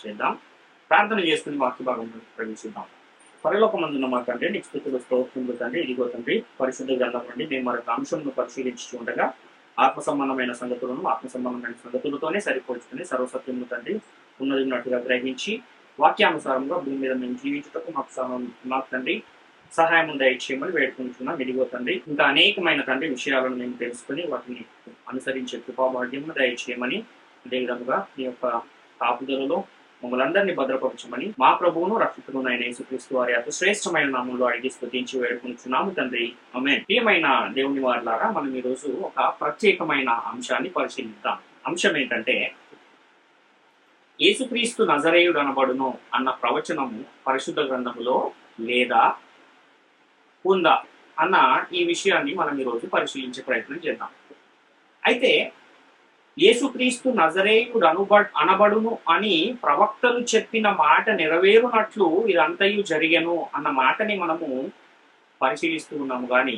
చేద్దాం. ప్రార్థన చేసుకుని వాక్య భాగంలో ప్రవేశిద్దాం. పరలోకమందున్న మా తండ్రి, నీకు స్తుతులు స్తోత్రములు తండ్రి. ఇదిగో తండ్రి, పరిశుద్ధ గ్రంథం నుండి మేము మరొక అంశంను పరిశీలించి ఉండగా ఆత్మ సంబంధమైన సంగతులతోనే సరిపోల్చుకుని సర్వసత్యములు తండ్రి ఉన్నదిన్నట్టుగా గ్రహించి వాక్యానుసారంగా భూమి మీద మేము జీవించుటకు మాకు తండ్రి సహాయం దయచేయమని వేడుకుంటున్నాం. ఇదిగో తండ్రి, ఇంకా అనేకమైన తండ్రి విషయాలను మేము తెలుసుకుని వాటిని అనుసరించే కృపాభాగ్యము దయచేయమని, అదేవిధంగా మీ యొక్క కాపుదలలో మమ్మల్ని అందరినీ భద్రపరచమని మా ప్రభువును రక్షకుడును అయిన యేసుక్రీస్తు వారి అతి శ్రేష్టమైన నామంలో అడిగి స్తుతించి వేడుకుంటున్నాము తండ్రి. ఆమేన్. ప్రియమైన దేవుని వారులారా, మనం ఈరోజు ఒక ప్రత్యేకమైన అంశాన్ని పరిశీలిద్దాం. అంశం ఏంటంటే, యేసుక్రీస్తు నజరేయుడు అనబడును అన్న ప్రవచనము పరిశుద్ధ గ్రంథములో లేదా ఉందా అన్న ఈ విషయాన్ని మనం ఈరోజు పరిశీలించే ప్రయత్నం చేద్దాం. అయితే యేసుక్రీస్తు నజరేయుడు అనబడును అని ప్రవక్తలు చెప్పిన మాట నెరవేరునట్లు ఇదంతయు జరిగెను అన్న మాటని మనము పరిశీలిస్తూ ఉన్నాము. కానీ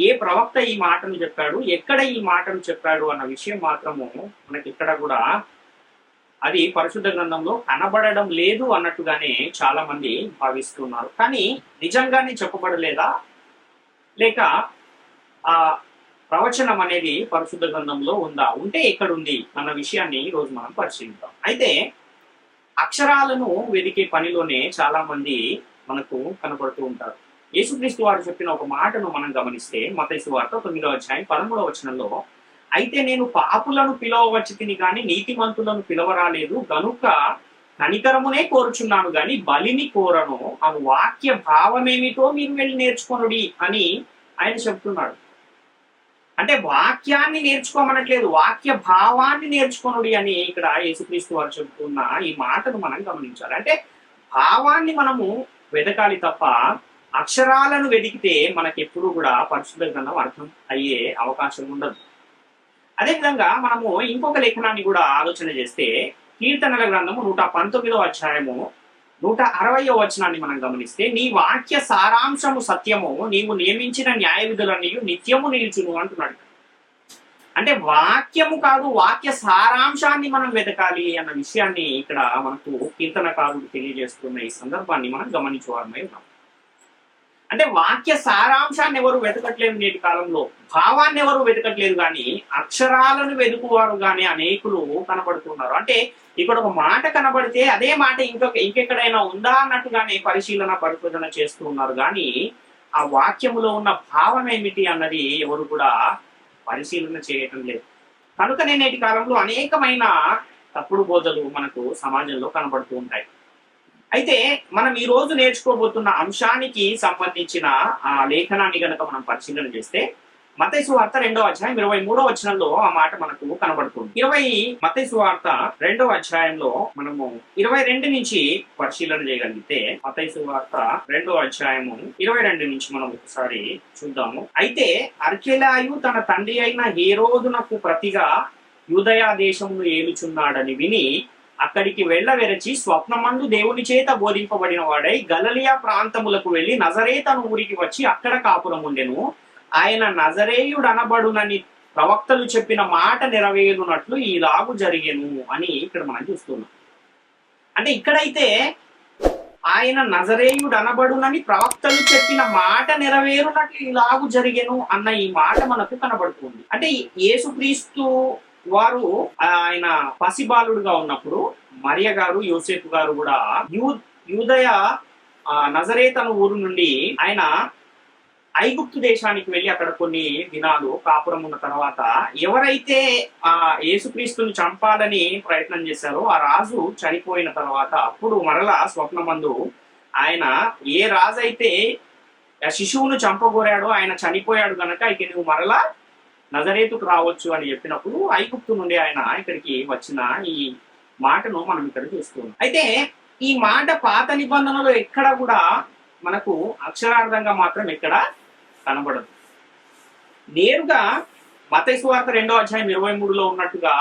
ఏ ప్రవక్త ఈ మాటను చెప్పాడు, ఎక్కడ ఈ మాటను చెప్పాడు అన్న విషయం మాత్రము మనకి ఇక్కడ కూడా అది పరిశుద్ధ గ్రంథంలో కనబడడం లేదు అన్నట్టుగానే చాలా మంది భావిస్తున్నారు. కానీ నిజంగానే చెప్పబడలేదా, లేక ఆ ప్రవచనం అనేది పరిశుద్ధ గ్రంథంలో ఉందా, ఉంటే ఎక్కడుంది అన్న విషయాన్ని ఈరోజు మనం పరిశీలిద్దాం. అయితే అక్షరాలను వెదికే పనిలోనే చాలా మంది మనకు కనబడుతూ ఉంటారు. యేసుక్రీస్తు వారు చెప్పిన ఒక మాటను మనం గమనిస్తే మత్తయి సువార్త 9వ అధ్యాయం 13వ వచనంలో, అయితే నేను పాపులను పిలవవచ్చు తిని గాని నీతిమంతులను పిలవరాలేదు, గనుక కనికరమునే కోరుచున్నాను గాని బలిని కోరను అను వాక్య భావమేమిటో మీరు వెళ్ళి నేర్చుకొనుడి అని ఆయన చెప్తున్నాడు. అంటే వాక్యాన్ని నేర్చుకోమనట్లేదు, వాక్య భావాన్ని నేర్చుకొనుడి అని ఇక్కడ యేసుక్రీస్తు వారు చెబుతున్న ఈ మాటను మనం గమనించాలి. అంటే భావాన్ని మనము వెతకాలి తప్ప అక్షరాలను వెతికితే మనకెప్పుడు కూడా పరిశుద్ధ గ్రంథం అర్థం అయ్యే అవకాశం ఉండదు. అదేవిధంగా మనము ఇంకొక లేఖనాన్ని కూడా ఆలోచన చేస్తే కీర్తనల గ్రంథము 119వ అధ్యాయము 160వ వచనాన్ని మనం గమనిస్తే, నీ వాక్య సారాంశము సత్యము, నీవు నియమించిన న్యాయ విధులన్నీ నిత్యము నిలుచును అంటున్నాడు. అంటే వాక్యము కాదు, వాక్య సారాంశాన్ని మనం వెతకాలి అన్న విషయాన్ని ఇక్కడ మనకు కీర్తనకారుడు తెలియజేస్తున్న ఈ సందర్భాన్ని మనం గమనించవాలమై ఉన్నాం. అంటే వాక్య సారాంశాన్ని ఎవరు వెతకట్లేదు నేటి కాలంలో, భావాన్ని ఎవరు వెతకట్లేదు, కానీ అక్షరాలను వెతుకువారు కానీ అనేకులు కనబడుతున్నారు. అంటే ఇక్కడ ఒక మాట కనబడితే అదే మాట ఇంకెక్కడైనా ఉందా అన్నట్టుగానే పరిశోధన చేస్తూ ఉన్నారు. కానీ ఆ వాక్యములో ఉన్న భావం ఏమిటి అన్నది ఎవరు కూడా పరిశీలన చేయటం లేదు. కనుకనే నేటి కాలంలో అనేకమైన తప్పుడు బోధలు మనకు సమాజంలో కనబడుతూ ఉంటాయి. అయితే మనం ఈ రోజు నేర్చుకోబోతున్న అంశానికి సంబంధించిన ఆ లేఖనాన్ని గనక మనం పరిశీలన చేస్తే మత్తయి సువార్త 2వ అధ్యాయం 23వ వచనంలో ఆ మాట మనకు కనబడుతుంది. మత్తయి సువార్త 2వ అధ్యాయంలో మనము 22 నుంచి పరిశీలన చేయగలిగితే, మత్తయి సువార్త 2వ అధ్యాయము 22 నుంచి మనం ఒకసారి చూద్దాము. అయితే అర్కెలాయు తన తండ్రి అయిన హేరోదునకు ప్రతిగా యూదయా దేశమును ఏలుచున్నాడని విని అక్కడికి వెళ్ళవెరచి స్వప్నమందు దేవుని చేత బోధింపబడిన వాడై గలిలయ ప్రాంతములకు వెళ్లి నజరేతను ఊరికి వచ్చి అక్కడ కాపురం ఉండెను. ఆయన నజరేయుడు అనబడునని ప్రవక్తలు చెప్పిన మాట నెరవేరునట్లు ఈలాగు జరిగెను అని ఇక్కడ మనం చూస్తున్నాం. అంటే ఇక్కడైతే ఆయన నజరేయుడు అనబడునని ప్రవక్తలు చెప్పిన మాట నెరవేరునట్లు ఈలాగు జరిగెను అన్న ఈ మాట మనకు కనబడుతుంది. అంటే యేసుక్రీస్తు వారు ఆయన పసిబాలుడుగా ఉన్నప్పుడు మరియ గారు యోసేపు గారు కూడా యూదయ నజరేతను ఊరు నుండి ఆయన ఐగుప్తు దేశానికి వెళ్ళి అక్కడ కొన్ని దినాలు కాపురం ఉన్న తర్వాత ఎవరైతే ఆ యేసుక్రీస్తుని చంపాలని ప్రయత్నం చేశారో ఆ రాజు చనిపోయిన తర్వాత అప్పుడు మరలా స్వప్నమందు ఆయన ఏ రాజు అయితే శిశువును చంపగోరాడో ఆయన చనిపోయాడు గనక ఇక నువ్వు మరలా నజరేతుకు రావచ్చు అని చెప్పినప్పుడు ఐగుప్తు నుండి ఆయన ఇక్కడికి వచ్చిన ఈ మాటను మనం ఇక్కడ చూస్తున్నాం. అయితే ఈ మాట పాత నిబంధనలో ఎక్కడ కూడా మనకు అక్షరార్థంగా మాత్రం ఎక్కడ కనబడదు. నేరుగా మత్తయి సువార్త 2వ అధ్యాయం 23లో ఉన్నట్టుగా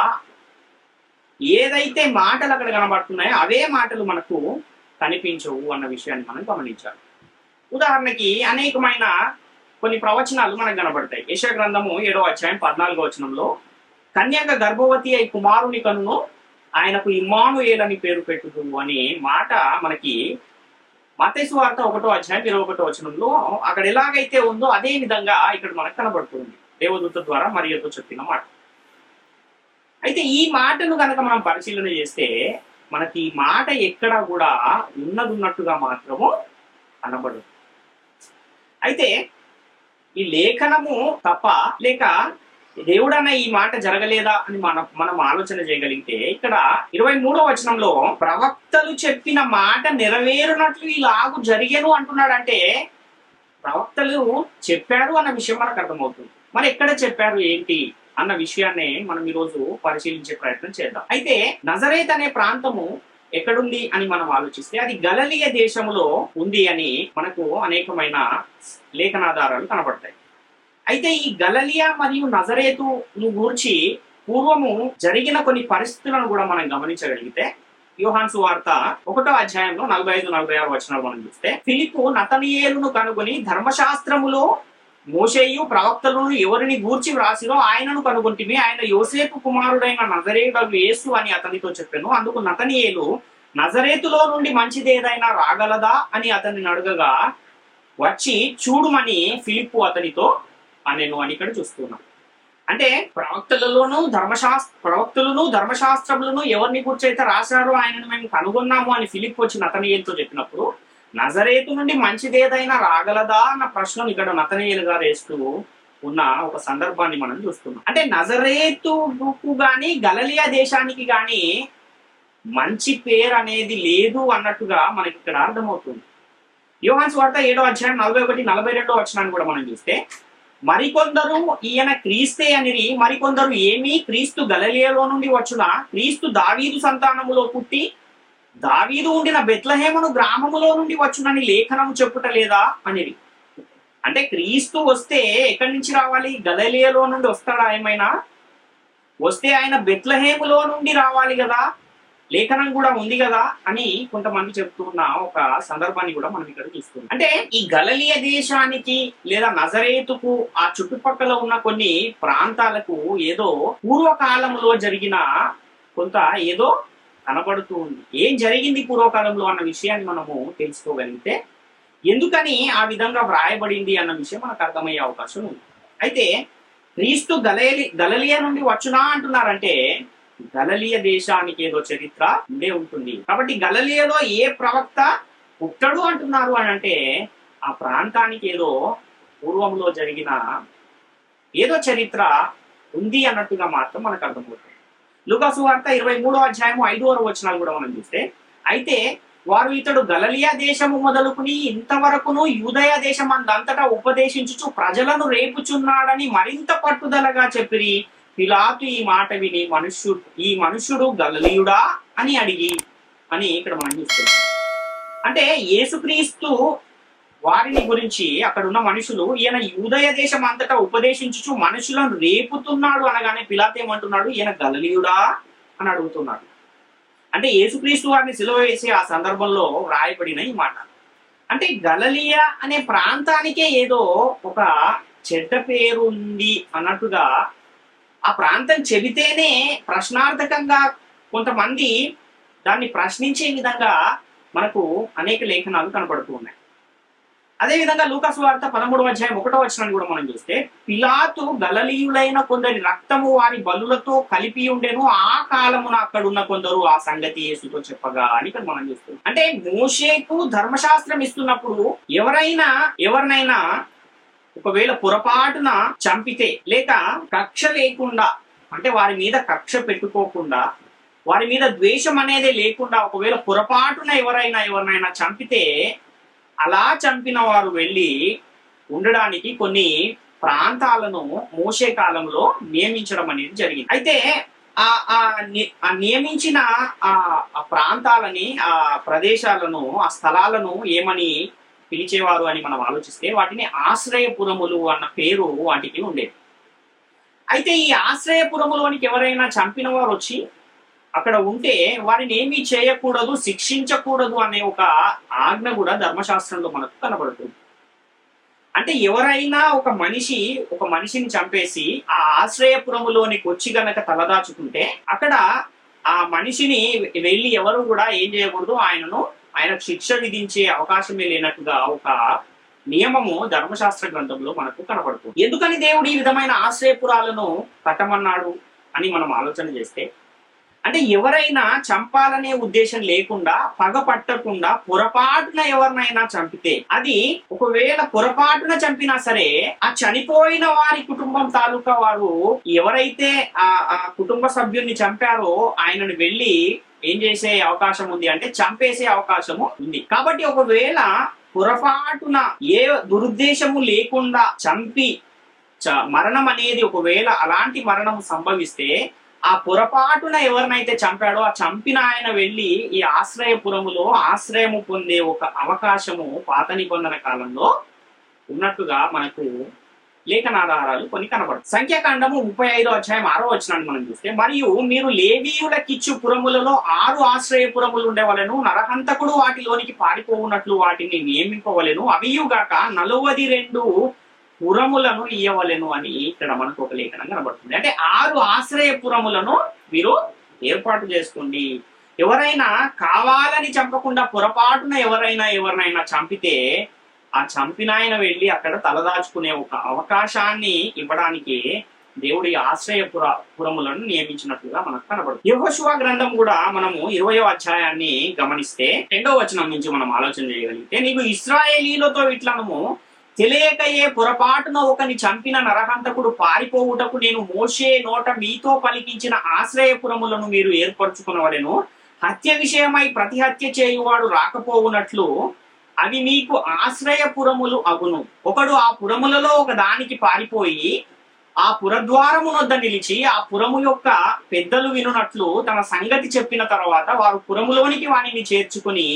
ఏదైతే మాటలు అక్కడ కనబడుతున్నాయో అవే మాటలు మనకు కనిపించవు అన్న విషయాన్ని మనం గమనించాలి. ఉదాహరణకి అనేకమైన కొన్ని ప్రవచనాలు మనకు కనబడతాయి. యెషయా గ్రంథము 7వ అధ్యాయం 14వ వచనంలో, కన్యక గర్భవతి అయి కుమారుని కనును, ఆయనకు ఇమ్మానుయేల్ అని పేరు పెట్టుదు అనే మాట మనకి మత్తయి సువార్త 1:21 అక్కడ ఎలాగైతే ఉందో అదే విధంగా ఇక్కడ మనకు కనబడుతుంది. దేవదూత ద్వారా మరియతో చెప్పిన మాట. అయితే ఈ మాటను కనుక మనం పరిశీలన చేస్తే మనకి ఈ మాట ఎక్కడా కూడా ఉన్నట్టుగా మాత్రము కనబడదు. అయితే ఈ లేఖనము తప్ప లేక దేవుడన్న ఈ మాట జరగలేదా అని మనం ఆలోచన చేయగలిగితే ఇక్కడ 23వ వచనంలో ప్రవక్తలు చెప్పిన మాట నెరవేరునట్లు ఇలాగు జరిగేను అంటున్నాడంటే ప్రవక్తలు చెప్పారు అన్న విషయం మనకు అర్థమవుతుంది. మరి ఎక్కడ చెప్పారు ఏంటి అన్న విషయాన్ని మనం ఈరోజు పరిశీలించే ప్రయత్నం చేద్దాం. అయితే నజరేత్ అనే ప్రాంతము ఎక్కడుంది అని మనం ఆలోచిస్తే అది గలిలయ దేశంలో ఉంది అని మనకు అనేకమైన లేఖనాధారాలు కనబడతాయి. అయితే ఈ గలిలయ మరియు నజరేతును గూర్చి పూర్వము జరిగిన కొన్ని పరిస్థితులను కూడా మనం గమనించగలిగితే యోహాను సువార్త 1:45-46 వచనాలు మనం చూస్తే ఫిలిప్పు నతనీయేలును కనుగొని ధర్మశాస్త్రములో మోషేయు ప్రవక్తలు ఎవరిని గూర్చి వ్రాసిరో ఆయనను కనుగొంటిమి, ఆయన యోసేపు కుమారుడైన నజరేయుడగు యేసు అని అతనితో చెప్పాను. అందుకు నతనీయేలు నజరేతులో నుండి మంచిదేదైనా రాగలదా అని అతన్ని అడగగా వచ్చి చూడుమని ఫిలిప్పు అతనితో అనేను అని ఇక్కడ చూస్తున్నాం. అంటే ప్రవక్తలను ధర్మశాస్త్రములను ఎవరిని కూర్చైతే రాశారో ఆయనను మేము కనుగొన్నాము అని ఫిలిప్ వచ్చి నతనీయేలుతో చెప్పినప్పుడు నజరేతు నుండి మంచిదేదైనా రాగలదా అన్న ప్రశ్నను ఇక్కడ నతనీయేలు గారు వేస్తూ ఉన్న ఒక సందర్భాన్ని మనం చూస్తున్నాం. అంటే నజరేతుకు గాని గలిలయ దేశానికి గాని మంచి పేరు అనేది లేదు అన్నట్టుగా మనకి ఇక్కడ అర్థమవుతుంది. యోహాను సువార్త 7:41-42 వచనాన్ని కూడా మనం చూస్తే మరికొందరు ఈయన క్రీస్తే అనిరి, మరికొందరు ఏమీ క్రీస్తు గలిలయలో నుండి వచ్చునా, క్రీస్తు దావీదు సంతానములో పుట్టి దావీదు ఉండిన బెత్లెహేమును గ్రామములో నుండి వచ్చునని లేఖనము చెప్పుట లేదా అనిరి. అంటే క్రీస్తు వస్తే ఎక్కడి నుంచి రావాలి? గలిలయలో నుండి వస్తాడా? ఏమైనా వస్తే ఆయన బెత్లెహేములో నుండి రావాలి కదా, లేఖనం కూడా ఉంది కదా అని కొంతమంది చెప్తున్న ఒక సందర్భాన్ని కూడా మనం ఇక్కడ చూస్తున్నాం. అంటే ఈ గలిలయ దేశానికి లేదా నజరేతుకు ఆ చుట్టుపక్కల ఉన్న కొన్ని ప్రాంతాలకు ఏదో పూర్వకాలంలో జరిగిన కొంత ఏదో కనబడుతూ ఉంది. ఏం జరిగింది పూర్వకాలంలో అన్న విషయాన్ని మనము తెలుసుకోగలిగితే ఎందుకని ఆ విధంగా వ్రాయబడింది అన్న విషయం మనకు అర్థమయ్యే అవకాశం ఉంది. అయితే క్రీస్తు గలిలయ నుండి వచ్చునా అంటున్నారంటే గలిలయ దేశానికి ఏదో చరిత్ర ఉండే ఉంటుంది. కాబట్టి గలిలయలో ఏ ప్రవక్త పుట్టడు అంటున్నారు అని అంటే ఆ ప్రాంతానికి ఏదో పూర్వంలో జరిగిన ఏదో చరిత్ర ఉంది అన్నట్టుగా మాత్రం మనకు అర్థమవుతుంది. లూకా సువార్త 23:5 వచనాలు కూడా మనం చూస్తే అయితే వారు ఇతడు గలిలయ దేశము మొదలుకుని ఇంతవరకును యూదయ దేశం అంతటా ఉపదేశించుచు ప్రజలను రేపుచున్నాడని మరింత పట్టుదలగా చెప్పిరి. పిలాతు ఈ మాట విని ఈ మనుష్యుడు గలిలయుడా అని అడిగి అని ఇక్కడ మనం చూస్తున్నాం. అంటే యేసుక్రీస్తు వారిని గురించి అక్కడ ఉన్న మనుషులు ఈయన యూదయ దేశం అంతటా ఉపదేశించుచు మనుషులను రేపుతున్నాడు అనగానే పిలాతు ఏమంటున్నాడు? ఈయన గలిలయుడా అని అడుగుతున్నాడు. అంటే యేసుక్రీస్తు వారిని సిలువ వేసే ఆ సందర్భంలో వ్రాయబడిన ఈ మాట. అంటే గలిలయ అనే ప్రాంతానికే ఏదో ఒక చెడ్డ పేరు ఉంది అన్నట్టుగా ఆ ప్రాంతం చెబితేనే ప్రశ్నార్థకంగా కొంతమంది దాన్ని ప్రశ్నించే విధంగా మనకు అనేక లేఖనాలు కనబడుతూ ఉన్నాయి. అదేవిధంగా లూకా సువార్త 13:1 కూడా మనం చూస్తే పిలాతు గలిలయులైన కొందరి రక్తము వారి బలులతో కలిపి ఉండేను, ఆ కాలమున అక్కడ ఉన్న కొందరు ఆ సంగతి యేసుతో చెప్పగా అని ఇక్కడ మనం చూస్తున్నాం. అంటే మోషేకు ధర్మశాస్త్రం ఇస్తున్నప్పుడు ఎవరినైనా ఒకవేళ పొరపాటున చంపితే లేక కక్ష లేకుండా అంటే వారి మీద కక్ష పెట్టుకోకుండా వారి మీద ద్వేషం అనేది లేకుండా ఒకవేళ పొరపాటున ఎవరినైనా చంపితే అలా చంపిన వారు వెళ్ళి ఉండడానికి కొన్ని ప్రాంతాలను మోషే కాలంలో నియమించడం అనేది జరిగింది. అయితే ఆ నియమించిన ఆ ప్రాంతాలని ఆ ప్రదేశాలను ఆ స్థలాలను ఏమని పిలిచేవారు అని మనం ఆలోచిస్తే వాటిని ఆశ్రయపురములు అన్న పేరు వాటికి ఉండేది. అయితే ఈ ఆశ్రయపురములోనికి ఎవరైనా చంపిన వారు వచ్చి అక్కడ ఉంటే వారిని ఏమీ చేయకూడదు, శిక్షించకూడదు అనే ఒక ఆజ్ఞ కూడా ధర్మశాస్త్రంలో మనకు కనబడుతుంది. అంటే ఎవరైనా ఒక మనిషిని చంపేసి ఆ ఆశ్రయపురములోనికి వచ్చి గనక తలదాచుకుంటే అక్కడ ఆ మనిషిని వెళ్ళి ఎవరు కూడా ఏం చేయకూడదు, ఆయనకు శిక్ష విధించే అవకాశమే లేనట్టుగా ఒక నియమము ధర్మశాస్త్ర గ్రంథంలో మనకు కనబడుతుంది. ఎందుకని దేవుడు ఈ విధమైన ఆశ్రయపురాలను కట్టమన్నాడు అని మనం ఆలోచన చేస్తే, అంటే ఎవరైనా చంపాలనే ఉద్దేశం లేకుండా, పగ పట్టకుండా పొరపాటున ఎవరినైనా చంపితే, అది ఒకవేళ పొరపాటున చంపినా సరే ఆ చనిపోయిన వారి కుటుంబం తాలూకా వారు ఎవరైతే ఆ కుటుంబ సభ్యుల్ని చంపారో ఆయనను వెళ్ళి ఏం చేసే అవకాశం ఉంది అంటే చంపేసే అవకాశము ఉంది. కాబట్టి ఒకవేళ పొరపాటున ఏ దురుద్దేశము లేకుండా చంపి మరణం అనేది, ఒకవేళ అలాంటి మరణం సంభవిస్తే ఆ పొరపాటున ఎవరినైతే చంపాడో ఆ చంపిన ఆయన వెళ్ళి ఈ ఆశ్రయపురములో ఆశ్రయము పొందే ఒక అవకాశము పాత నిబంధన కాలంలో ఉన్నట్టుగా మనకు లేఖనాధారాలు కొన్ని కనబడతాయి. సంఖ్యాకాండము 35వ అధ్యాయం 6వ వచనాన్ని మనం చూస్తే, మరియు మీరు లేవీయులకిచ్చు పురములలో 6 ఆశ్రయపురములు ఉండేవలెను, నరహంతకుడు వాటిలోనికి పారిపోవునట్లు వాటిని నియమింపవలెను, అవియుగాక 42 పురములను ఇయ్యవలెను అని ఇక్కడ మనకు ఒక లేఖనం కనబడుతుంది. అంటే 6 ఆశ్రయపురములను మీరు ఏర్పాటు చేసుకోండి. ఎవరైనా కావాలని చంపకుండా పొరపాటున ఎవరినైనా చంపితే ఆ చంపిన ఆయన వెళ్ళి అక్కడ తలదాచుకునే ఒక అవకాశాన్ని ఇవ్వడానికి దేవుడి పురములను నియమించినట్లుగా మనకు కనబడుతుంది. యెహోషువ గ్రంథం కూడా మనము 20వ అధ్యాయాన్ని గమనిస్తే 2వ వచనం నుంచి మనం ఆలోచన చేయగలిగితే, నీకు ఇశ్రాయేలీలతో ఇట్లను తెలియకయే పొరపాటున ఒకని చంపిన నరహంతకుడు పారిపోవుటకు నేను మోషే నోట మీతో పలికించిన ఆశ్రయపురములను మీరు ఏర్పరచుకునవలెను, హత్య విషయమై ప్రతి హత్య చేయువాడు రాకపోవునట్లు అవి మీకు ఆశ్రయపురములు అగును. ఒకడు ఆ పురములలో ఒక దానికి పారిపోయి ఆ పురద్వారము వద్ద నిలిచి ఆ పురము యొక్క పెద్దలు వినున్నట్లు తన సంగతి చెప్పిన తర్వాత వారు పురములోనికి వానిని చేర్చుకుని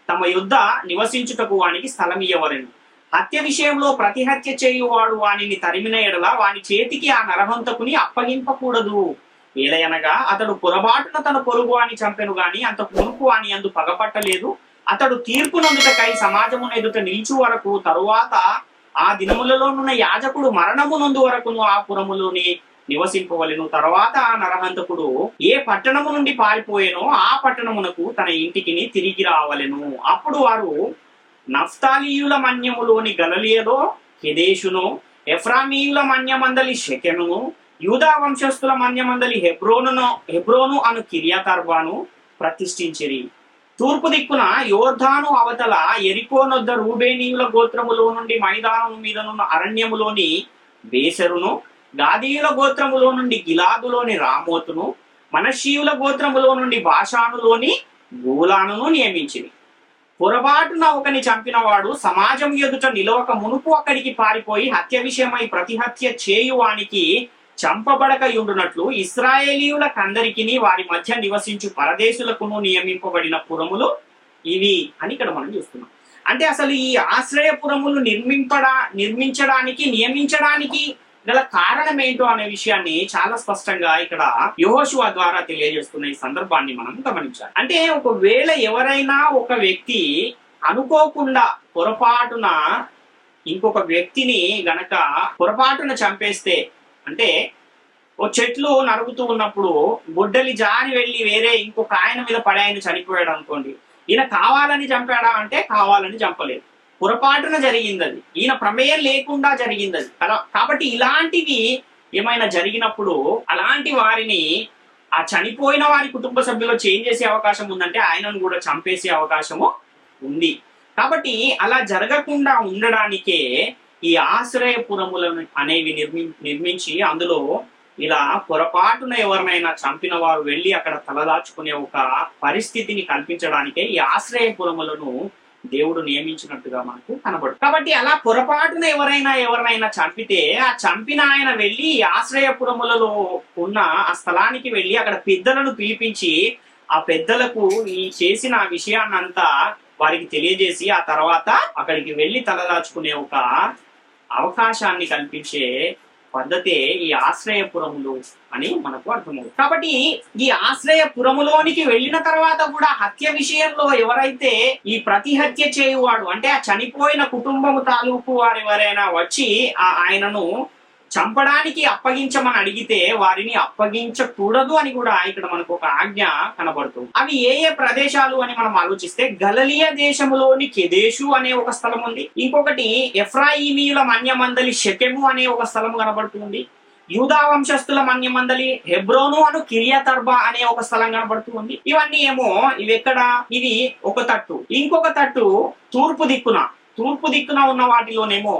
తమ యుద్ధ నివసించుటకు వానికి స్థలం ఇయ్యవలెను. హత్య విషయంలో ప్రతి హత్య చేయువాడు వానిని తరిమిన ఎడల వాని చేతికి ఆ నరహంతకుని అప్పగింపకూడదు. ఏలయనగా అతడు పొరపాటున తన పొరుగు వాని చంపెను గాని అంతకు మునుపు వాని అందు పగపట్టలేదు. అతడు తీర్పు నందుటకై సమాజమును ఎదుట నిలిచు వరకు, తరువాత ఆ దినములలోనున్న యాజకుడు మరణము నందు వరకును ఆ పురములోని నివసింపవలెను. తర్వాత ఆ నరహంతకుడు ఏ పట్టణము నుండి పారిపోయేనో ఆ పట్టణమునకు తన ఇంటికి తిరిగి రావలెను. అప్పుడు వారు నఫ్తాలీయుల మన్యములోని గలలియలో కెదేషును, ఎఫ్రామీయుల మన్యమందలి షెకెనును, యూదా వంశస్థుల మన్యమందలి హెబ్రోను అను కిర్యాతర్బాను ప్రతిష్ఠించిరి. తూర్పు దిక్కున యోర్ధాను అవతల ఎరికోనొద్ద రూబేనీయుల గోత్రములో నుండి మైదానం మీదనున్న అరణ్యములోని బేసెరును, గాదీయుల గోత్రములో నుండి గిలాదులోని రామోతును, మనష్షీయుల గోత్రములో నుండి బాషానులోని గూలానును నియమించిరి. పొరపాటున ఒకని చంపినవాడు సమాజం ఎదుట నిలవక మునుపు అక్కడికి పారిపోయి హత్య విషయమై ప్రతి హత్య చేయువానికి చంపబడక ఉండునట్లు ఇశ్రాయేలీయులకందరికీ వారి మధ్య నివసించు పరదేశులకును నియమింపబడిన పురములు ఇవి అని ఇక్కడ మనం చూస్తున్నాం. అంటే అసలు ఈ ఆశ్రయపురములు నిర్మించడానికి నియమించడానికి గల కారణం ఏంటో అనే విషయాన్ని చాలా స్పష్టంగా ఇక్కడ యెహోషువ ద్వారా తెలియజేస్తున్న ఈ సందర్భాన్ని మనం గమనించాలి. అంటే ఒకవేళ ఎవరైనా ఒక వ్యక్తి అనుకోకుండా పొరపాటున ఇంకొక వ్యక్తిని గనక పొరపాటున చంపేస్తే, అంటే ఓ చెట్లు నరుగుతూ ఉన్నప్పుడు గొడ్డలి జారి వెళ్ళి వేరే ఇంకొక ఆయన మీద పడి ఆయన చనిపోయాడు అనుకోండి, ఈయన కావాలని చంపాడా అంటే కావాలని చంపలేదు, పొరపాటున జరిగింది అది, ఈయన ప్రమేయం లేకుండా జరిగింది అది. కాబట్టి ఇలాంటివి ఏమైనా జరిగినప్పుడు అలాంటి వారిని ఆ చనిపోయిన వారి కుటుంబ సభ్యులు చేంజ్ చేసే అవకాశం ఉందంటే ఆయనను కూడా చంపేసే అవకాశము ఉంది. కాబట్టి అలా జరగకుండా ఉండడానికే ఈ ఆశ్రయపురములను అనేవి నిర్మించి అందులో ఇలా పొరపాటున ఎవరినైనా చంపిన వారు వెళ్ళి అక్కడ తలదాచుకునే ఒక పరిస్థితిని కల్పించడానికే ఈ ఆశ్రయపురములను దేవుడు నియమించినట్టుగా మనకు కనబడుతుంది. కాబట్టి అలా పొరపాటున ఎవరైనా చంపితే ఆ చంపిన ఆయన వెళ్ళి ఆశ్రయపురములలో ఉన్న ఆ స్థలానికి వెళ్ళి అక్కడ పెద్దలను పిలిపించి ఆ పెద్దలకు ఈ చేసిన విషయాన్నంతా వారికి తెలియజేసి ఆ తర్వాత అక్కడికి వెళ్ళి తలదాచుకునే ఒక అవకాశాన్ని కల్పించే పద్ధతే ఈ ఆశ్రయపురములు అని మనకు అర్థమవుతుంది. కాబట్టి ఈ ఆశ్రయపురములోనికి వెళ్ళిన తర్వాత కూడా హత్య విషయంలో ఎవరైతే ఈ ప్రతి హత్య చేయువాడు అంటే ఆ చనిపోయిన కుటుంబము తాలూకు వారు ఎవరైనా వచ్చి ఆయనను చంపడానికి అప్పగించమని అడిగితే వారిని అప్పగించకూడదు అని కూడా ఇక్కడ మనకు ఒక ఆజ్ఞ కనబడుతుంది. అవి ఏ ఏ ప్రదేశాలు అని మనం ఆలోచిస్తే గలిలయ దేశములోని కెదేషు అనే ఒక స్థలం ఉంది. ఇంకొకటి ఎఫ్రాయిమీయుల మన్యమందలి షెకెము అనే ఒక స్థలం కనబడుతుంది. యూదా వంశస్థుల మన్యమందలి హెబ్రోను అను కిరియతర్బా అనే ఒక స్థలం కనబడుతుంది. ఇవన్నీ ఏమో ఇవి ఎక్కడ, ఇది ఒక తట్టు. ఇంకొక తట్టు తూర్పు దిక్కున ఉన్న వాటిలోనేమో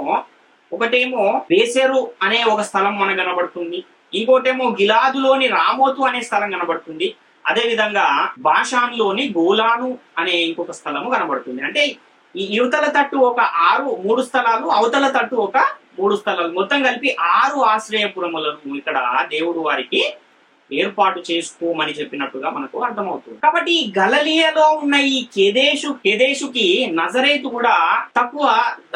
ఒకటేమో బేసెరు అనే ఒక స్థలం మనకు కనబడుతుంది. ఇంకోటేమో గిలాదులోని రామోతు అనే స్థలం కనబడుతుంది. అదే విధంగా బాషాన్లోని గోలాను అనే ఇంకొక స్థలము కనబడుతుంది. అంటే ఈ యువతల తట్టు ఒక 3 స్థలాలు, అవతల తట్టు ఒక 3 స్థలాలు, మొత్తం కలిపి 6 ఆశ్రయపురములను ఇక్కడ దేవుడు వారికి ఏర్పాటు చేసుకోమని చెప్పినట్టుగా మనకు అర్థమవుతుంది. కాబట్టి ఈ గలిలయలో ఉన్న ఈ కెదేషుకి నజరేతు కూడా తక్కువ,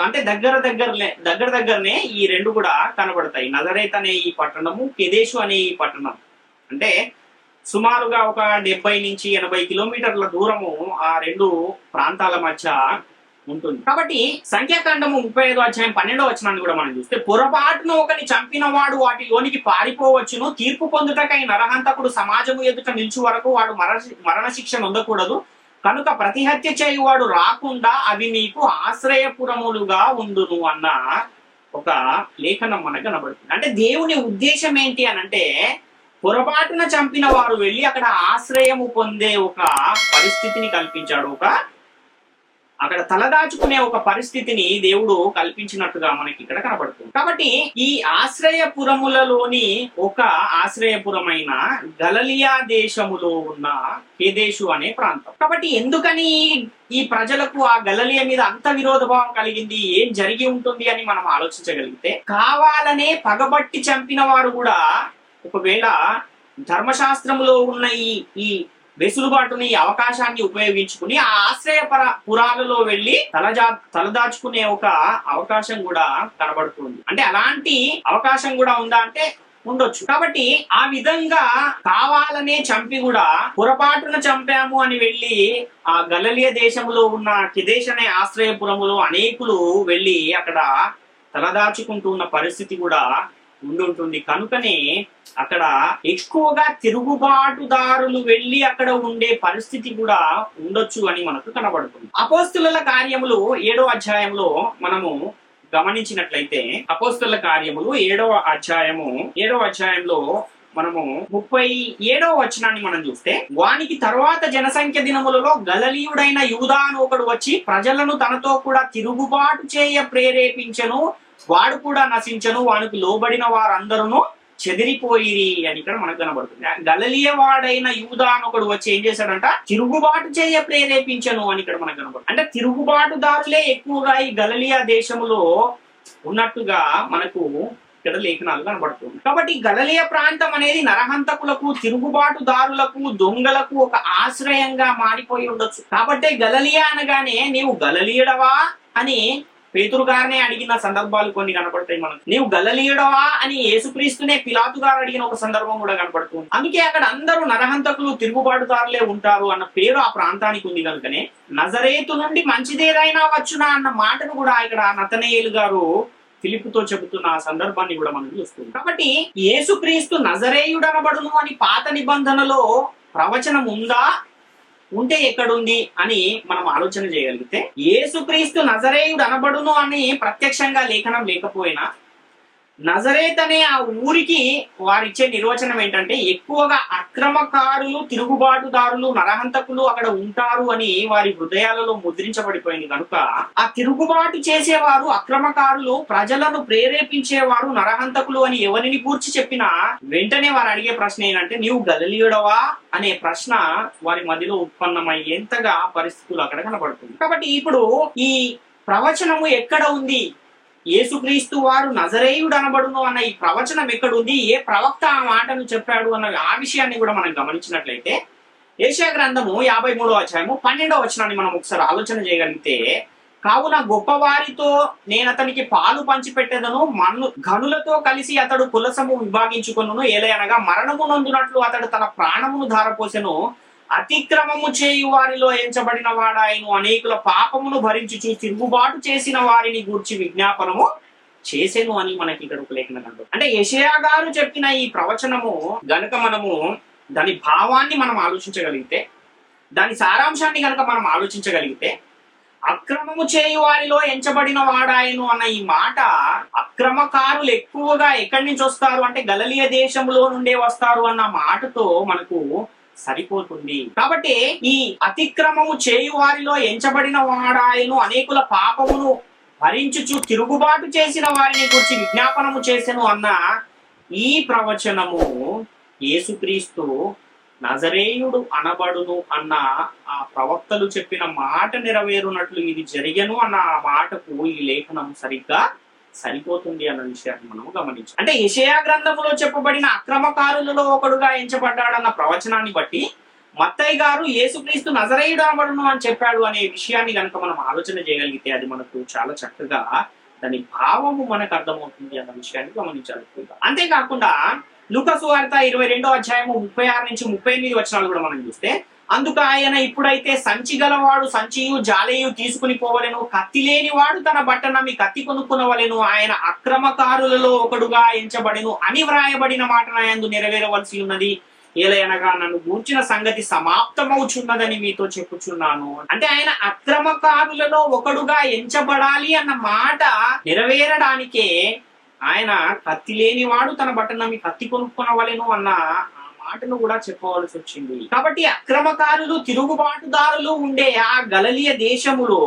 అంటే దగ్గరనే ఈ రెండు కూడా కనబడతాయి. నజరేత్ అనే ఈ పట్టణము, కెదేషు అనే ఈ పట్టణం అంటే సుమారుగా ఒక 70 నుంచి 80 కిలోమీటర్ల దూరము ఆ రెండు ప్రాంతాల మధ్య ఉంటుంది. కాబట్టి సంఖ్యాకాండము 35 అధ్యాయం 12వ వచనాన్ని కూడా మనం చూస్తే, పొరపాటును ఒకని చంపిన వాడు వాటిలోనికి పారిపోవచ్చును, తీర్పు పొందుటకై నరహంతకుడు సమాజము ఎదుట నిలిచి వరకు వాడు మరణ శిక్ష పొందకూడదు, కనుక ప్రతిహత్య చేయువాడు రాకుండా అవి నీకు ఆశ్రయపురములుగా ఉండును అన్న ఒక లేఖనం మనకు కనబడుతుంది. అంటే దేవుని ఉద్దేశం ఏంటి అనంటే, పొరపాటున చంపిన వారు వెళ్ళి అక్కడ ఆశ్రయము పొందే ఒక పరిస్థితిని కల్పించాడు, అక్కడ తలదాచుకునే ఒక పరిస్థితిని దేవుడు కల్పించినట్టుగా మనకి ఇక్కడ కనబడుతుంది. కాబట్టి ఈ ఆశ్రయపురములలోని ఒక ఆశ్రయపురమైన గలిలయ దేశములో ఉన్న కెదేషు అనే ప్రాంతం. కాబట్టి ఎందుకని ఈ ప్రజలకు ఆ గలిలయ మీద అంత విరోధభావం కలిగింది, ఏం జరిగి ఉంటుంది అని మనం ఆలోచించగలిగితే, కావాలనే పగబట్టి చంపిన వారు కూడా ఒకవేళ ధర్మశాస్త్రములో ఉన్న ఈ వెసులుబాటుని, అవకాశాన్ని ఉపయోగించుకుని ఆ పురాలలో వెళ్ళి తలదాచుకునే ఒక అవకాశం కూడా కనబడుతుంది. అంటే అలాంటి అవకాశం కూడా ఉందా అంటే ఉండొచ్చు. కాబట్టి ఆ విధంగా కావాలనే చంపి కూడా పొరపాటున చంపాము అని వెళ్ళి ఆ గలిలయ దేశంలో ఉన్న కెదేషు అనే ఆశ్రయపురములో అనేకులు వెళ్ళి అక్కడ తలదాచుకుంటూ ఉన్న పరిస్థితి కూడా ఉండుంటుంది. కనుకనే అక్కడ ఎక్కువగా తిరుగుబాటుదారులు వెళ్ళి అక్కడ ఉండే పరిస్థితి కూడా ఉండొచ్చు అని మనకు కనబడుతుంది. అపోస్తుల కార్యములు 7వ అధ్యాయంలో మనము గమనించినట్లయితే, అపోస్తుల కార్యములు 7వ అధ్యాయంలో మనము 37వ వచనాన్ని మనం చూస్తే, వానికి తర్వాత జనసంఖ్య దినములలో గలిలయుడైన యూదా అని ఒకడు వచ్చి ప్రజలను తనతో కూడా తిరుగుబాటు చేయ ప్రేరేపించెను, వాడు కూడా నశించను, వానికి లోబడిన వారందరూ చెదిరిపోయిరి అని ఇక్కడ మనకు కనబడుతుంది. గలిలయ వాడైన యూదా అని ఒకడు వచ్చి ఏం చేశాడంట, తిరుగుబాటు చేయ ప్రేరేపించను అని ఇక్కడ మనకు కనబడుతుంది. అంటే తిరుగుబాటుదారులే ఎక్కువగా ఈ గలిలయ దేశంలో ఉన్నట్టుగా మనకు ఇక్కడ లేఖనాలు కనబడుతుంది. కాబట్టి గలిలయ ప్రాంతం అనేది నరహంతకులకు, తిరుగుబాటుదారులకు, దొంగలకు ఒక ఆశ్రయంగా మారిపోయి ఉండొచ్చు. కాబట్టి గలిలయ అనగానే నీవు గలిలయుడవా అని పేతురు గారినే అడిగిన సందర్భాలు కొన్ని కనబడతాయి మనకు. నీవు గలిలయుడవా అని యేసుక్రీస్తునే పిలాతు గారు అడిగిన ఒక సందర్భం కూడా కనబడుతుంది. అందుకే అక్కడ అందరూ నరహంతకులు, తిరుగుబాటుదారులే ఉంటారు అన్న పేరు ఆ ప్రాంతానికి ఉంది. కనుకనే నజరేతు నుండి మంచిదేదైనా వచ్చునా అన్న మాటను కూడా ఇక్కడ నతనయేలు గారు ఫిలిప్పుతో చెబుతున్న ఆ సందర్భాన్ని కూడా మనం చూస్తుంది. కాబట్టి యేసుక్రీస్తు నజరేయుడనబడును అని పాత నిబంధనలో ప్రవచనం ఉంటే ఎక్కడుంది అని మనం ఆలోచన చేయగలిగితే, యేసుక్రీస్తు నజరేయుడు అనబడును అని ప్రత్యక్షంగా లేఖనం లేకపోయినా, నజరేత్ అనే ఆ ఊరికి వారిచ్చే నిర్వచనం ఏంటంటే, ఎక్కువగా అక్రమకారులు, తిరుగుబాటుదారులు, నరహంతకులు అక్కడ ఉంటారు అని వారి హృదయాలలో ముద్రించబడిపోయింది. కనుక ఆ తిరుగుబాటు చేసేవారు, అక్రమకారులు, ప్రజలను ప్రేరేపించేవారు నరహంతకులు అని ఎవరిని గూర్చి చెప్పినా వెంటనే వారు అడిగే ప్రశ్న ఏంటంటే, నీవు గలిలయుడవా అనే ప్రశ్న వారి మధ్యలో ఉత్పన్నమయ్యేంతగా పరిస్థితులు అక్కడ కనబడుతుంది. కాబట్టి ఇప్పుడు ఈ ప్రవచనము ఎక్కడ ఉంది, యేసుక్రీస్తు వారు నజరేయుడు అనబడును అన్న ఈ ప్రవచనం ఎక్కడుంది, ఏ ప్రవక్త ఆ మాటను చెప్పాడు అన్న ఆ విషయాన్ని కూడా మనం గమనించినట్లయితే, యెషయా గ్రంథము 53వ అధ్యాయము 12వ వచనాన్ని మనం ఒకసారి ఆలోచన చేయగలిగితే, కావున గొప్పవారితో నేను అతనికి పాలు పంచిపెట్టెదను, ఘనులతో కలిసి అతడు కులసము విభాగించుకొనును, ఏలయనగా మరణము నొందునట్లు అతడు తన ప్రాణమును ధారపోసెను, అతిక్రమము చేయు వారిలో ఎంచబడిన వాడాయను, అనేకుల పాపమును భరించుచు తిరుగుబాటు చేసిన వారిని గూర్చి విజ్ఞాపనము చేసెను అని మనకి ఇక్కడ ఒక లేఖనం అంటారు. అంటే యెషయా గారు చెప్పిన ఈ ప్రవచనము గనుక మనము దాని భావాన్ని మనం ఆలోచించగలిగితే, దాని సారాంశాన్ని గనుక మనం ఆలోచించగలిగితే, అక్రమము చేయు వారిలో ఎంచబడిన వాడాయను అన్న ఈ మాట, అక్రమకారులు ఎక్కువగా ఎక్కడి నుంచి వస్తారు అంటే గలిలయ దేశంలో నుండే వస్తారు అన్న మాటతో మనకు సరిపోతుంది. కాబట్టి ఈ అతిక్రమము చేయు వారిలో ఎంచబడిన వాడాయను అనేకుల పాపమును భరించుచు తిరుగుబాటు చేసిన వారిని గురించి విజ్ఞాపనము చేసెను అన్న ఈ ప్రవచనము యేసుక్రీస్తు నజరేయుడు అనబడును అన్న ఆ ప్రవక్తలు చెప్పిన మాట నెరవేరునట్లు ఇది జరిగెను అన్న ఆ మాటకు ఈ లేఖనం సరిగ్గా సరిపోతుంది అన్న విషయాన్ని మనం గమనించాలి. అంటే యెషయా గ్రంథములో చెప్పబడిన అక్రమకారులలో ఒకడుగా ఎంచబడ్డాడన్న ప్రవచనాన్ని బట్టి మత్తయి గారు యేసుక్రీస్తు నజరేయుడు అనబడును అని చెప్పాడు అనే విషయాన్ని కనుక మనం ఆలోచన చేయగలిగితే అది మనకు చాలా చక్కగా దాని భావము మనకు అర్థమవుతుంది అన్న విషయాన్ని గమనించాలి. అంతేకాకుండా లూకా సువార్త 22:36-38 వచనాలు కూడా మనం చూస్తే, అందుకు ఆయన ఇప్పుడైతే సంచి గలవాడు సంచియు జాలయు తీసుకుని పోవలెను, కత్తి లేనివాడు తన బట్ట నమ్మి కత్తి కొనుక్కునవలెను, ఆయన అక్రమకారులలో ఒకడుగా ఎంచబడెను అని వ్రాయబడిన మాట నాయందు నెరవేరవలసి ఉన్నది. ఏలయనగా నన్ను గూర్చిన సంగతి సమాప్తమవుచున్నదని మీతో చెప్పుచున్నాను. అంటే ఆయన అక్రమకారులలో ఒకడుగా ఎంచబడాలి అన్న మాట నెరవేరడానికే ఆయన కత్తి లేనివాడు తన బట్ట నమ్మి కత్తి కొనుక్కొనవలెను అన్న ఆ మాటను కూడా చెప్పవలసి వచ్చింది. కాబట్టి అక్రమకారులు తిరుగుబాటుదారులు ఉండే ఆ గలిలయ దేశములో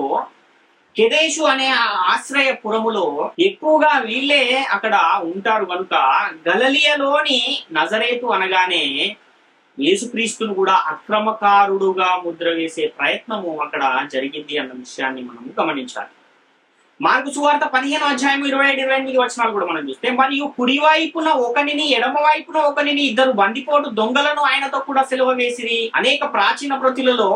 కెదేషు అనే ఆ ఆశ్రయపురములో ఎక్కువగా వీళ్ళే అక్కడ ఉంటారు కనుక గలిలయలోని నజరేతు అనగానే యేసుక్రీస్తును కూడా అక్రమకారుడుగా ముద్ర వేసే ప్రయత్నము అక్కడ జరిగింది అన్న విషయాన్ని మనం గమనించాలి. మార్కు సువార్త 15:27-28 వచనాలు కూడా మనం చూస్తే, మరియు కుడివైపున ఒకనిని ఎడమ వైపున ఒకనిని ఇద్దరు బందిపోటు దొంగలను ఆయనతో కూడా సిలువ వేసిరి. అనేక ప్రాచీన ప్రతులలో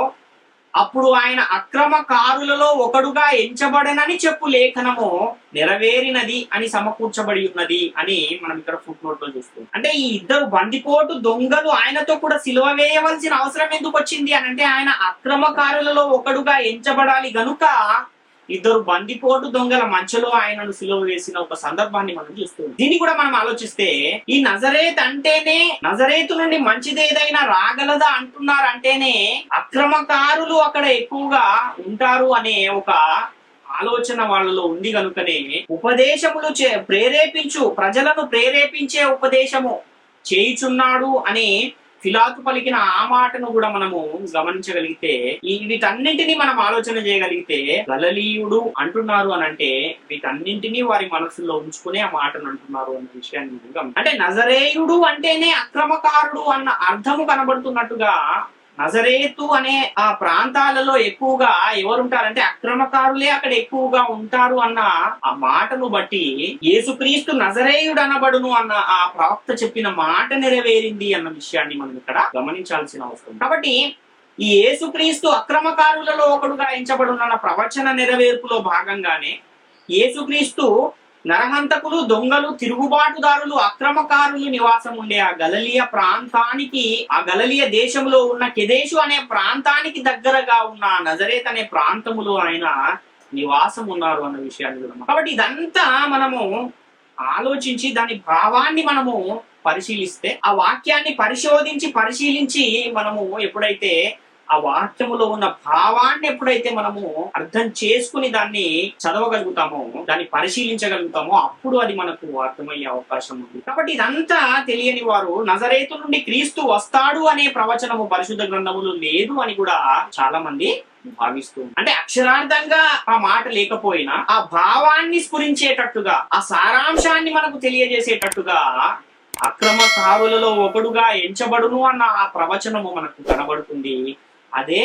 అప్పుడు ఆయన అక్రమకారులలో ఒకడుగా ఎంచబడనని చెప్పు లేఖనము నెరవేరినది అని సమకూర్చబడి ఉన్నది అని మనం ఇక్కడ ఫుట్ నోట్ లో చూస్తాం. అంటే ఈ ఇద్దరు బందిపోటు దొంగలు ఆయనతో కూడా సిలువ వేయవలసిన అవసరం ఎందుకు వచ్చింది అని అంటే, ఆయన అక్రమకారులలో ఒకడుగా ఎంచబడాలి గనుక ఇద్దరు బందిపోటు దొంగల మధ్యలో ఆయనను సిలువ వేసిన ఒక సందర్భాన్ని మనం చూస్తున్నాం. దీన్ని కూడా మనం ఆలోచిస్తే, ఈ నజరేత్ అంటేనే, నజరేతు నుండి మంచిది ఏదైనా రాగలదా అంటున్నారంటేనే అక్రమకారులు అక్కడ ఎక్కువగా ఉంటారు అనే ఒక ఆలోచన వాళ్ళలో ఉంది కనుకనే ఉపదేశములు ప్రజలను ప్రేరేపించే ఉపదేశము చేయుచున్నాడు అని ఫిలాతు పలికిన ఆ మాటను కూడా మనము గమనించగలిగితే, వీటన్నింటినీ మనం ఆలోచన చేయగలిగితే, గలిలయుడు అంటున్నారు అని అంటే వీటన్నింటినీ వారి మనసులో ఉంచుకునే ఆ మాటను అంటున్నారు అన్న విషయాన్ని అంటే నజరేయుడు అంటేనే అక్రమకారుడు అన్న అర్థము కనబడుతున్నట్టుగా నజరేతు అనే ఆ ప్రాంతాలలో ఎక్కువగా ఎవరుంటారంటే అక్రమకారులే అక్కడ ఎక్కువగా ఉంటారు అన్న ఆ మాటను బట్టి యేసుక్రీస్తు నజరేయుడు అనబడును అన్న ఆ ప్రవక్త చెప్పిన మాట నెరవేరింది అన్న విషయాన్ని మనం ఇక్కడ గమనించాల్సిన అవసరం. కాబట్టి ఈ యేసుక్రీస్తు అక్రమకారులలో ఒకడుగా ఎంచబడున్న ప్రవచన నెరవేర్పులో భాగంగానే యేసుక్రీస్తు నరహంతకులు, దొంగలు, తిరుగుబాటుదారులు, అక్రమకారులు నివాసం ఉండే ఆ గలిలయ ప్రాంతానికి, ఆ గలిలయ దేశంలో ఉన్న కెదేషు అనే ప్రాంతానికి దగ్గరగా ఉన్న నజరేత్ అనే ప్రాంతములో ఆయన నివాసం ఉన్నారు అన్న విషయాన్ని కూడా. కాబట్టి ఇదంతా మనము ఆలోచించి దాని భావాన్ని మనము పరిశీలిస్తే, ఆ వాక్యాన్ని పరిశీలించి మనము ఎప్పుడైతే ఆ వాక్యములో ఉన్న భావాన్ని ఎప్పుడైతే మనము అర్థం చేసుకుని దాన్ని చదవగలుగుతామో, దాన్ని పరిశీలించగలుగుతామో, అప్పుడు అది మనకు అర్థమయ్యే అవకాశం ఉంది. కాబట్టి ఇదంతా తెలియని వారు నజరేతు నుండి క్రీస్తు వస్తాడు అనే ప్రవచనము పరిశుద్ధ గ్రంథములు లేదు అని కూడా చాలా మంది భావిస్తూ, అంటే అక్షరార్థంగా ఆ మాట లేకపోయినా ఆ భావాన్ని స్ఫురించేటట్టుగా, ఆ సారాంశాన్ని మనకు తెలియజేసేటట్టుగా అక్రమకారులలో ఒకడుగా ఎంచబడును అన్న ఆ ప్రవచనము మనకు కనబడుతుంది. అదే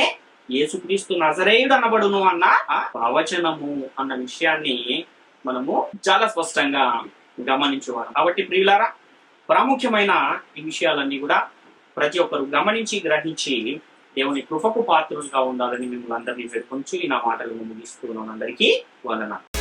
యేసుక్రీస్తు నజరేయుడు అనబడును అన్న ఆ ప్రవచనము అన్న విషయాన్ని మనము చాలా స్పష్టంగా గమనించేవారు. కాబట్టి ప్రియులారా, ప్రాముఖ్యమైన ఈ విషయాలన్నీ కూడా ప్రతి ఒక్కరు గమనించి గ్రహించి దేవుని కృపకు పాత్రులుగా ఉండాలని మిమ్మల్ని అందరినీ వేడుకొంచు ఈ నా మాటలను ముగిస్తున్నాను. అందరికీ వందనాలు.